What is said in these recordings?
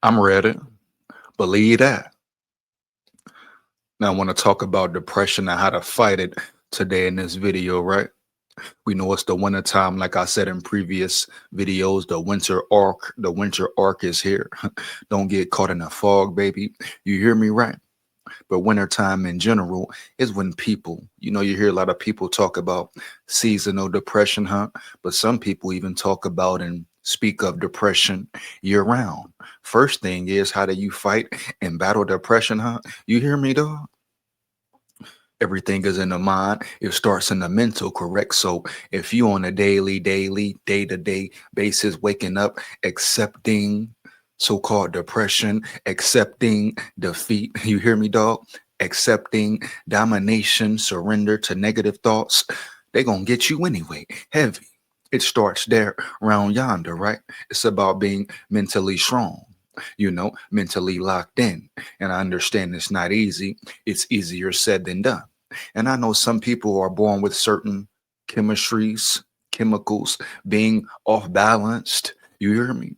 I'm ready. Believe that. Now, I want to talk about depression and how to fight it today in this video, right? We know it's the winter time, like I said in previous videos. The winter arc is here. Don't get caught in the fog, baby. You hear me, right? But wintertime in general is when people, you hear a lot of people talk about seasonal depression, huh? But some people even talk about and speak of depression year round. First thing is, how do you fight and battle depression, huh? You hear me, dog? Everything is in the mind. It starts in the mental, correct? So if you on a daily, day-to-day basis, waking up, accepting so-called depression, accepting defeat, you hear me, dog? Accepting domination, surrender to negative thoughts, they gonna get you anyway. Heavy. It starts there, round yonder, right? It's about being mentally strong, mentally locked in. And I understand it's not easy. It's easier said than done. And I know some people are born with certain chemistries, chemicals being off balanced. You hear me?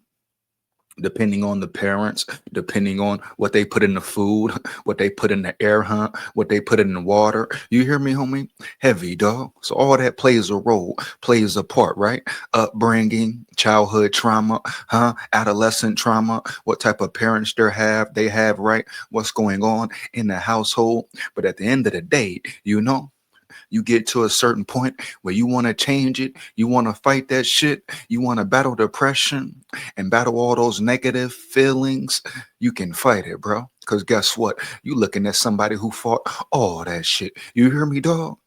Depending on the parents, depending on what they put in the food, what they put in the air hunt, what they put in the water. You hear me, homie? Heavy, dog. So all that plays a role, plays a part, right? Upbringing, childhood trauma, huh? Adolescent trauma, what type of parents they have, right? What's going on in the household. But at the end of the day, you get to a certain point where you want to change it, you want to fight that shit, you want to battle depression and battle all those negative feelings, you can fight it, bro. Because guess what? You looking at somebody who fought all that shit. You hear me, dog?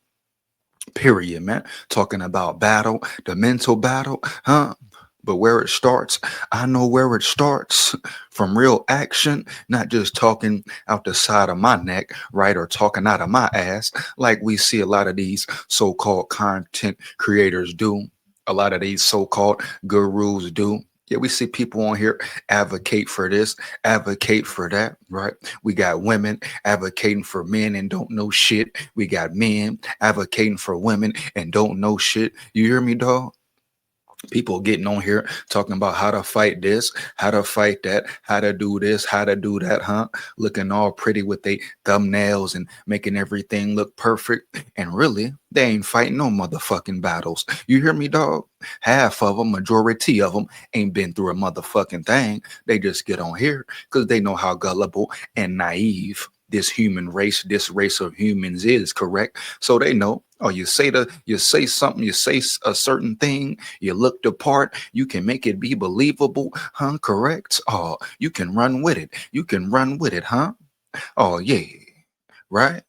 Period, man. Talking about battle, the mental battle, huh? But where it starts, I know where it starts from real action, not just talking out the side of my neck, right? Or talking out of my ass, like we see a lot of these so called content creators do, a lot of these so called gurus do. Yeah, we see people on here advocate for this, advocate for that, right? We got women advocating for men and don't know shit. We got men advocating for women and don't know shit. You hear me, dog? People getting on here talking about how to fight this, how to fight that, how to do this, how to do that, huh? Looking all pretty with their thumbnails and making everything look perfect. And really, they ain't fighting no motherfucking battles. You hear me, dog? Half of them, majority of them, ain't been through a motherfucking thing. They just get on here because they know how gullible and naive this human race, this race of humans is, correct? So they know. Oh, you say something, you say a certain thing, you look the part, you can make it be believable, huh? Correct? Oh, you can run with it. You can run with it, huh? Oh, yeah, right?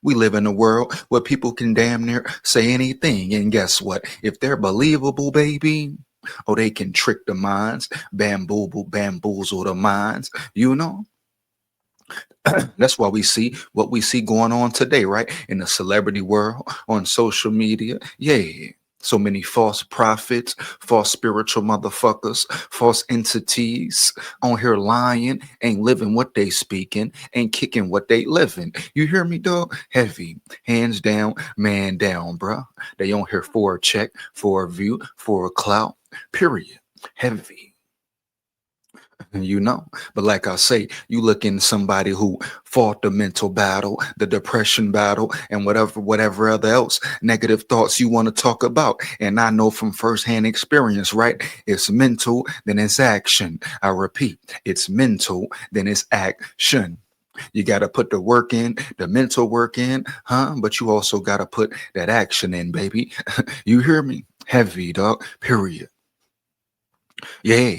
We live in a world where people can damn near say anything. And guess what? If they're believable, baby, oh, they can trick the minds, bamboozle the minds, you know? That's why we see what we see going on today, right? In the celebrity world, on social media. Yeah. So many false prophets, false spiritual motherfuckers, false entities on here lying, ain't living what they speaking, ain't kicking what they living. You hear me, dog? Heavy. Hands down, man down, bruh. They on here for a check, for a view, for a clout. Period. Heavy. But like I say, you look in somebody who fought the mental battle, the depression battle, and whatever other else negative thoughts you want to talk about. And I know from firsthand experience, right? It's mental, then it's action. I repeat, it's mental, then it's action. You got to put the work in, the mental work in, huh? But you also got to put that action in, baby. You hear me? Heavy, dog. Period. Yeah.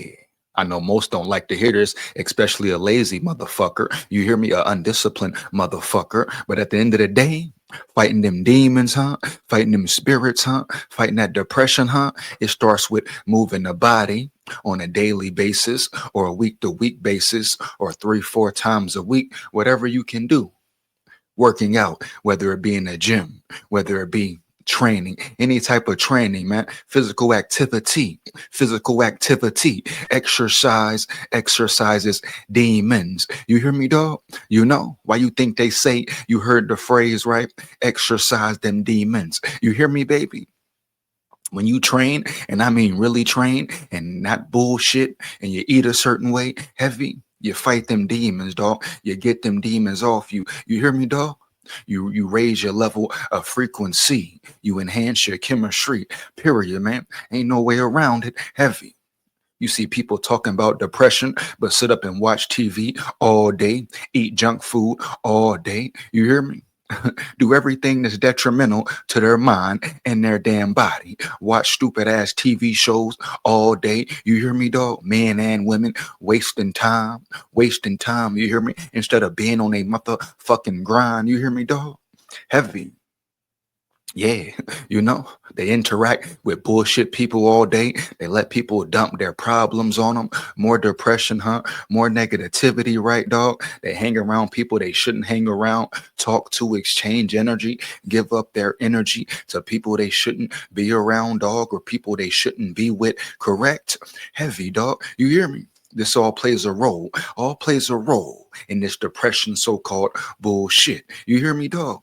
I know most don't like to hear this, especially a lazy motherfucker. You hear me? A undisciplined motherfucker. But at the end of the day, fighting them demons, huh? Fighting them spirits, huh? Fighting that depression, huh? It starts with moving the body on a daily basis or a week to week basis or 3, 4 times a week, whatever you can do. Working out, whether it be in the gym, whether it be training, any type of training, man. Physical activity, exercises demons. You hear me, dog? You know why you think they say, you heard the phrase, right? Exercise them demons. You hear me, baby? When you train, and I mean really train and not bullshit, and you eat a certain way, heavy, you fight them demons, dog. You get them demons off you. You hear me, dog? You raise your level of frequency. You enhance your chemistry. Period, man. Ain't no way around it. Heavy. You see people talking about depression, but sit up and watch TV all day, eat junk food all day. You hear me? Do everything that's detrimental to their mind and their damn body. Watch stupid ass TV shows all day. You hear me, dog? Men and women wasting time, wasting time. You hear me? Instead of being on a motherfucking grind. You hear me, dog? Heavy. Yeah, you know, they interact with bullshit people all day. They let people dump their problems on them. More depression, huh? More negativity, right, dog? They hang around people they shouldn't hang around, talk to, exchange energy, give up their energy to people they shouldn't be around, dog, or people they shouldn't be with. Correct? Heavy, dog. You hear me? This all plays a role. All plays a role in this depression so-called bullshit. You hear me, dog?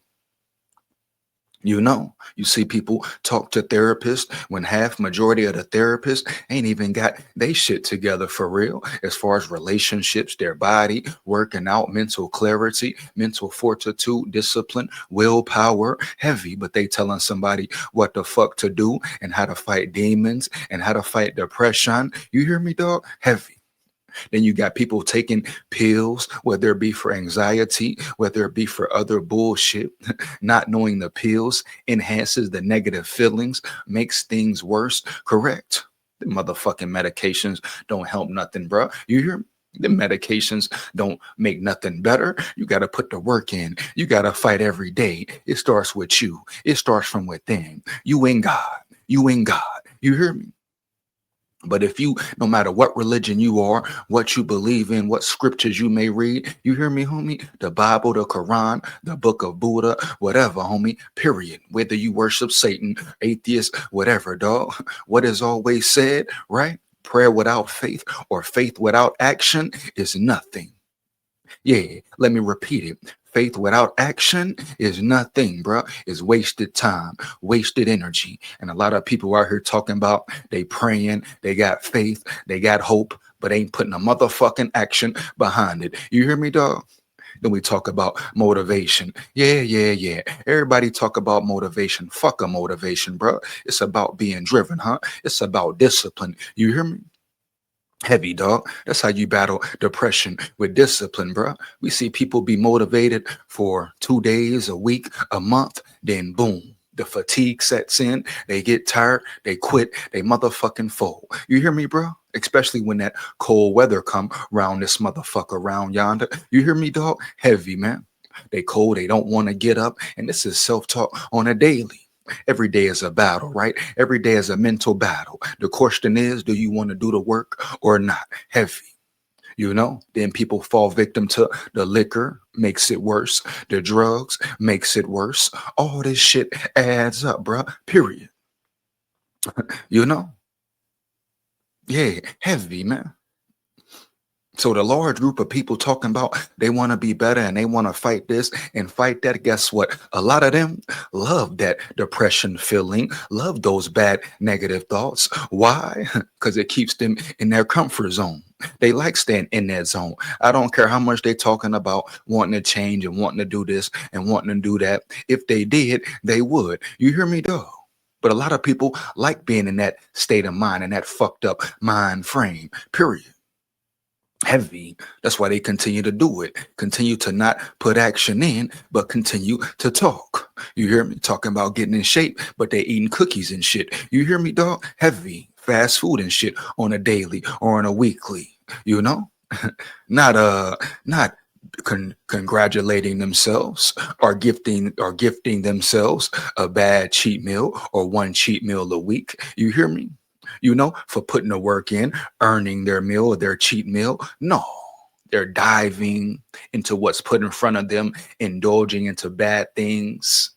You know, you see people talk to therapists when half majority of the therapists ain't even got they shit together for real as far as relationships, their body, working out, mental clarity, mental fortitude, discipline, willpower, heavy, but they telling somebody what the fuck to do and how to fight demons and how to fight depression. You hear me, dog? Heavy. Then you got people taking pills, whether it be for anxiety, whether it be for other bullshit. Not knowing the pills enhances the negative feelings, makes things worse. Correct. The motherfucking medications don't help nothing, bro. You hear me? The medications don't make nothing better. You got to put the work in. You got to fight every day. It starts with you. It starts from within. You ain't God. You ain't God. You hear me? But if you, no matter what religion you are, what you believe in, what scriptures you may read, you hear me, homie? The Bible, the Quran, the book of Buddha, whatever, homie, period. Whether you worship Satan, atheist, whatever, dog. What is always said, right? Prayer without faith or faith without action is nothing. Yeah, let me repeat it. Faith without action is nothing, bro. It's wasted time, wasted energy. And a lot of people out here talking about they praying, they got faith, they got hope, but ain't putting a motherfucking action behind it. You hear me, dog? Then we talk about motivation. Yeah. Everybody talk about motivation. Fuck a motivation, bro. It's about being driven, huh? It's about discipline. You hear me? Heavy, dog. That's how you battle depression with discipline, bro. We see people be motivated for 2 days, a week, a month, then boom, the fatigue sets in. They get tired, they quit, they motherfucking fold. You hear me, bro? Especially when that cold weather come around this motherfucker around yonder. You hear me, dog? Heavy, man. They cold, they don't want to get up, and this is self-talk on a daily. Every day is a battle, right? Every day is a mental battle. The question is, do you want to do the work or not? Heavy, you know? Then people fall victim to the liquor, makes it worse. The drugs makes it worse. All this shit adds up, bruh. Period. You know? Yeah, heavy, man. So the large group of people talking about they want to be better and they want to fight this and fight that. Guess what? A lot of them love that depression feeling, love those bad negative thoughts. Why? Because it keeps them in their comfort zone. They like staying in that zone. I don't care how much they're talking about wanting to change and wanting to do this and wanting to do that. If they did, they would. You hear me, dog? But a lot of people like being in that state of mind and that fucked up mind frame, period. Heavy. That's why they continue to do it. Continue to not put action in, but continue to talk. You hear me talking about getting in shape, but they eating cookies and shit. You hear me, dog? Heavy. Fast food and shit on a daily or on a weekly. You know, not congratulating themselves or gifting themselves a bad cheat meal or one cheat meal a week. You hear me? You know, for putting the work in, earning their meal or their cheat meal. No, they're diving into what's put in front of them, indulging into bad things,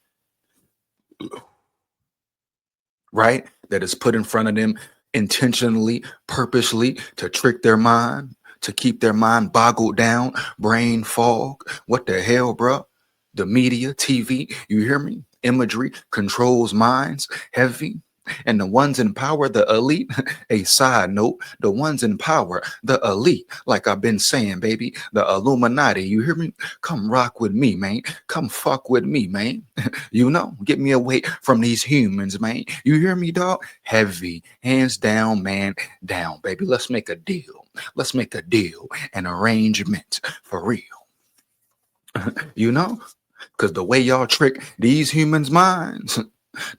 right? That is put in front of them intentionally, purposely to trick their mind, to keep their mind boggled down, brain fog. What the hell, bro? The media, TV, you hear me? Imagery controls minds, heavy. And the ones in power, the elite, a side note, the ones in power, the elite, like I've been saying, baby, the Illuminati, you hear me? Come rock with me, man. Come fuck with me, man. You know, get me away from these humans, man. You hear me, dog? Heavy, hands down, man, down, baby. Let's make a deal. Let's make a deal, an arrangement for real. You know? Because the way y'all trick these humans' minds,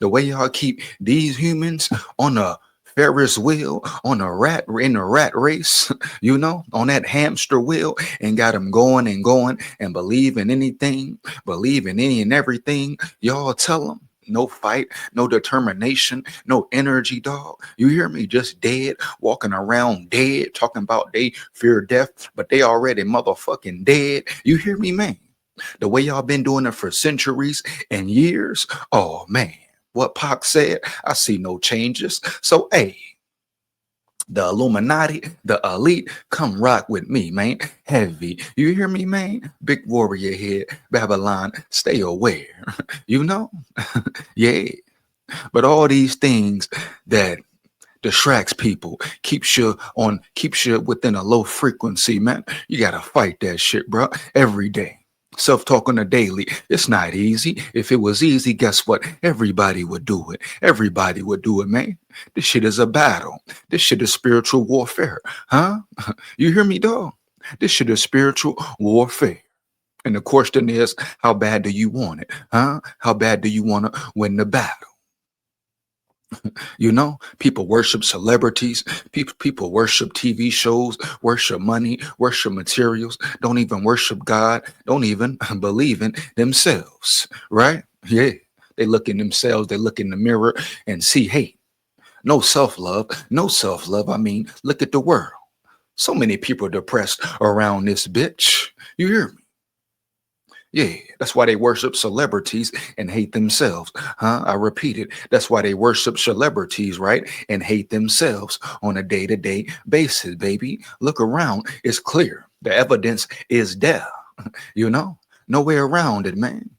the way y'all keep these humans on a Ferris wheel, on a rat in a rat race, you know, on that hamster wheel, and got them going and believe in anything, believe in any and everything. Y'all tell them. No fight, no determination, no energy, dog. You hear me? Just dead, walking around dead, talking about they fear death, but they already motherfucking dead. You hear me, man? The way y'all been doing it for centuries and years. Oh man, what Pac said, I see no changes. So hey, the Illuminati, the elite, come rock with me, man. Heavy. You hear me, man? Big warrior here, Babylon, stay aware. You know? Yeah. But all these things that distracts people, keeps you within a low frequency, man. You gotta fight that shit, bro, every day. Self-talk on a daily. It's not easy. If it was easy, guess what? Everybody would do it. Everybody would do it, man. This shit is a battle. This shit is spiritual warfare. Huh? You hear me, dog? This shit is spiritual warfare. And the question is, how bad do you want it? Huh? How bad do you want to win the battle? You know, people worship celebrities, people worship TV shows, worship money, worship materials, don't even worship God, don't even believe in themselves, right? Yeah, they look in themselves, they look in the mirror and see hate. No self-love, no self-love. I mean, look at the world. So many people depressed around this bitch. You hear me? Yeah, that's why they worship celebrities and hate themselves. Huh? I repeat it. That's why they worship celebrities, right? And hate themselves on a day-to-day basis, baby. Look around. It's clear. The evidence is there. You know? No way around it, man.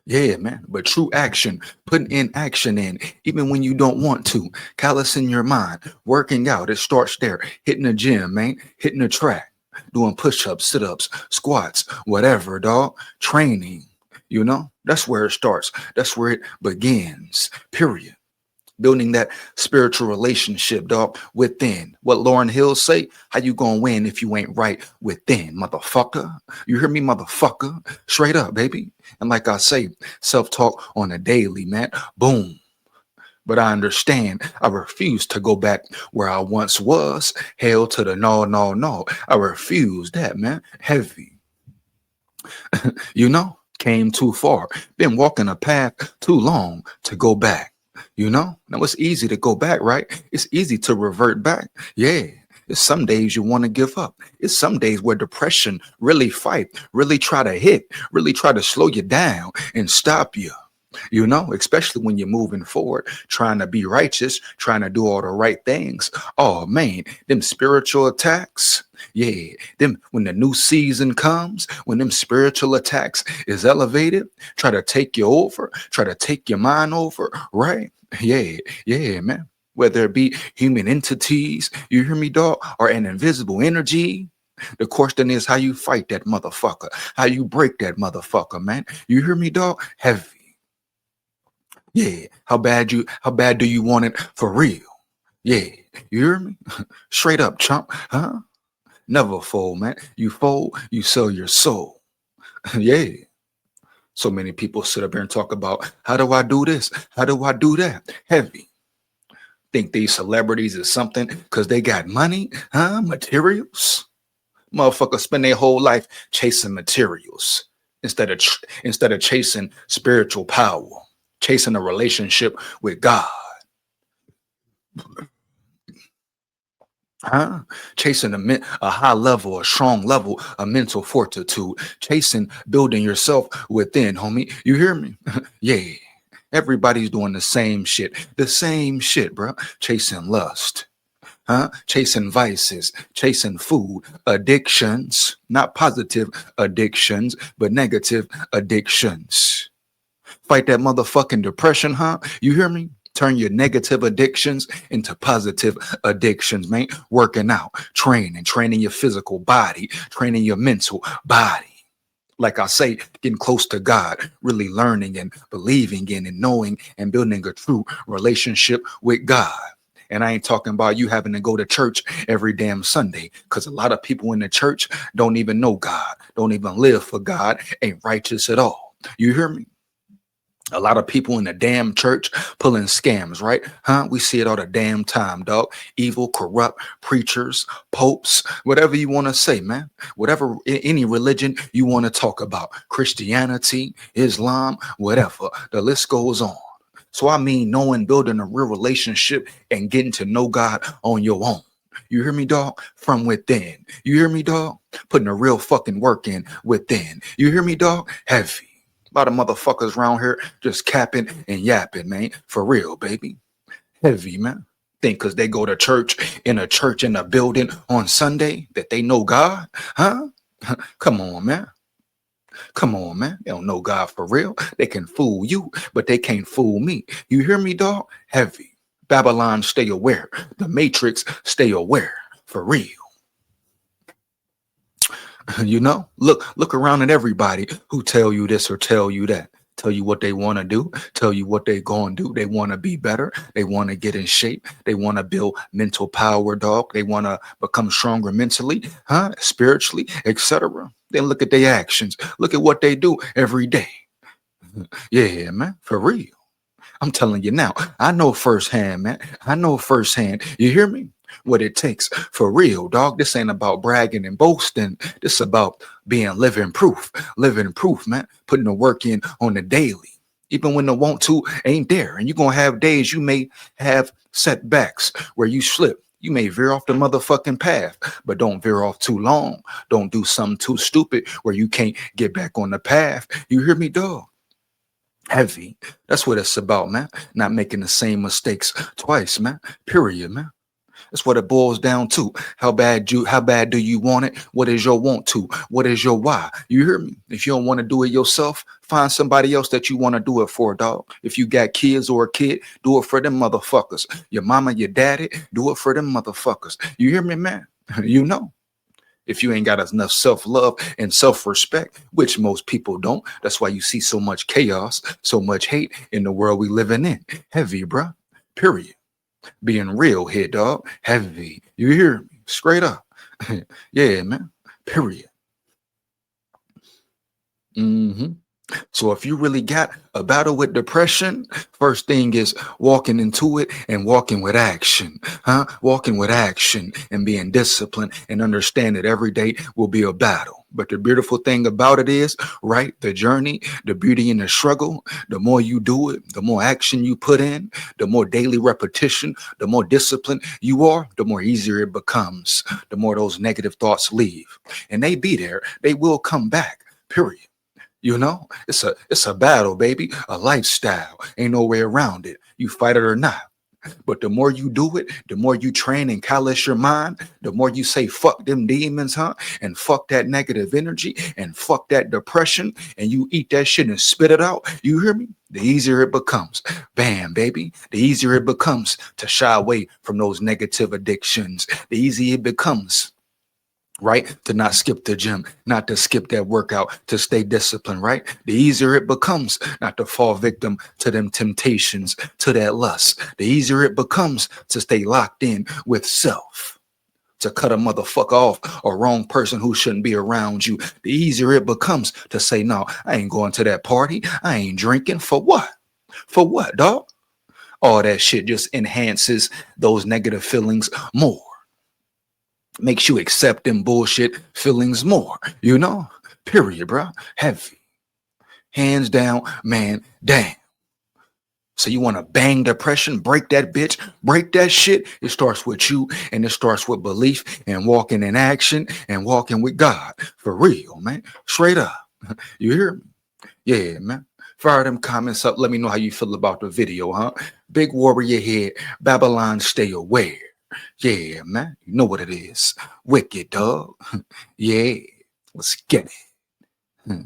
Yeah, man. But true action, putting in action in, even when you don't want to, callous in your mind, working out, it starts there. Hitting the gym, man. Hitting the track. Doing push-ups, sit-ups, squats, whatever, dog. Training, you know, that's where it starts. That's where it begins, period. Building that spiritual relationship, dog, within. What Lauryn Hill say, how you gonna win if you ain't right within, motherfucker? You hear me, motherfucker? Straight up, baby. And like I say, self-talk on a daily, man. Boom. But I understand. I refuse to go back where I once was. Hell to the no, no, no. I refuse that, man. Heavy. You know, came too far. Been walking a path too long to go back. You know, now it's easy to go back, right? It's easy to revert back. Yeah. It's some days you want to give up. It's some days where depression really fight, really try to hit, really try to slow you down and stop you. You know, especially when you're moving forward, trying to be righteous, trying to do all the right things. Oh man, them spiritual attacks. Yeah, them when the new season comes, when them spiritual attacks is elevated, try to take you over, try to take your mind over, right? Yeah, man. Whether it be human entities, you hear me, dog, or an invisible energy. The question is how you fight that motherfucker, how you break that motherfucker, man. You hear me, dog? Heavy. Yeah, how bad do you want it for real? Yeah, you hear me? Straight up, chump, huh? Never fold, man. You fold, you sell your soul. Yeah. So many people sit up here and talk about how do I do this? How do I do that? Heavy. Think these celebrities is something because they got money, huh? Materials. Motherfuckers spend their whole life chasing materials instead of chasing spiritual power, chasing a relationship with God. Huh? Chasing a high level, a strong level of mental fortitude, chasing building yourself within, homie. You hear me? Yeah. Everybody's doing the same shit, bro. Chasing lust, huh? Chasing vices, chasing food, addictions, not positive addictions, but negative addictions. Fight that motherfucking depression, huh? You hear me? Turn your negative addictions into positive addictions, man. Working out, training your physical body, training your mental body. Like I say, getting close to God, really learning and believing in and knowing and building a true relationship with God. And I ain't talking about you having to go to church every damn Sunday, because a lot of people in the church don't even know God, don't even live for God, ain't righteous at all. You hear me? A lot of people in the damn church pulling scams, right? Huh? We see it all the damn time, dog. Evil, corrupt preachers, popes, whatever you want to say, man. Whatever, any religion you want to talk about. Christianity, Islam, whatever. The list goes on. So I mean, knowing, building a real relationship and getting to know God on your own. You hear me, dog? From within. You hear me, dog? Putting a real fucking work in within. You hear me, dog? Heavy. A lot of motherfuckers around here just capping and yapping, man. For real, baby. Heavy, man. Think because they go to church in a building on Sunday that they know God? Huh? Come on, man. Come on, man. They don't know God for real. They can fool you, but they can't fool me. You hear me, dog? Heavy. Babylon, stay aware. The Matrix, stay aware. For real. You know, look around at everybody who tell you this or tell you that. Tell you what they want to do, tell you what they going to do. They want to be better. They want to get in shape. They want to build mental power, dog. They want to become stronger mentally, huh? Spiritually, etc. Then look at their actions. Look at what they do every day. Yeah, man, for real. I'm telling you now, I know firsthand, man. I know firsthand. You hear me? What it takes for real, dog. This ain't about bragging and boasting. This about being living proof, man. Putting the work in on the daily, even when the want to ain't there. And you're going to have days you may have setbacks where you slip. You may veer off the motherfucking path, but don't veer off too long. Don't do something too stupid where you can't get back on the path. You hear me, dog? Heavy. That's what it's about, man. Not making the same mistakes twice, man. Period, man. That's what it boils down to. How bad do you want it? What is your want to? What is your why? You hear me? If you don't want to do it yourself, find somebody else that you want to do it for, dog. If you got kids or a kid, do it for them motherfuckers. Your mama, your daddy, do it for them motherfuckers. You hear me, man? You know. If you ain't got enough self-love and self-respect, which most people don't, that's why you see so much chaos, so much hate in the world we living in. Heavy, bruh. Period. Being real here, dog. Heavy. You hear me? Straight up. Yeah, man. Period. So if you really got a battle with depression, first thing is walking into it and walking with action, huh? Walking with action and being disciplined and understand that every day will be a battle. But the beautiful thing about it is, right, the journey, the beauty and the struggle, the more you do it, the more action you put in, the more daily repetition, the more disciplined you are, the more easier it becomes, the more those negative thoughts leave. And they be there. They will come back, period. You know, it's a battle, baby, a lifestyle. Ain't no way around it. You fight it or not. But the more you do it, the more you train and callous your mind, the more you say, fuck them demons, huh? And fuck that negative energy and fuck that depression. And you eat that shit and spit it out. You hear me? The easier it becomes. Bam, baby. The easier it becomes to shy away from those negative addictions. The easier it becomes, right, to not skip the gym, not to skip that workout, to stay disciplined, right? The easier it becomes not to fall victim to them temptations, to that lust. The easier it becomes to stay locked in with self, to cut a motherfucker off, a wrong person who shouldn't be around you. The easier it becomes to say, no, I ain't going to that party. I ain't drinking. For what? For what, dog? All that shit just enhances those negative feelings more. Makes you accept them bullshit feelings more, you know? Period, bro. Heavy. Hands down, man, damn. So you want to bang depression, break that bitch, break that shit? It starts with you, and it starts with belief and walking in action and walking with God. For real, man. Straight up. You hear me? Yeah, man. Fire them comments up. Let me know how you feel about the video, huh? Big warrior here. Babylon, stay aware. Yeah, man. You know what it is. Wicked, dog. Yeah. Let's get it.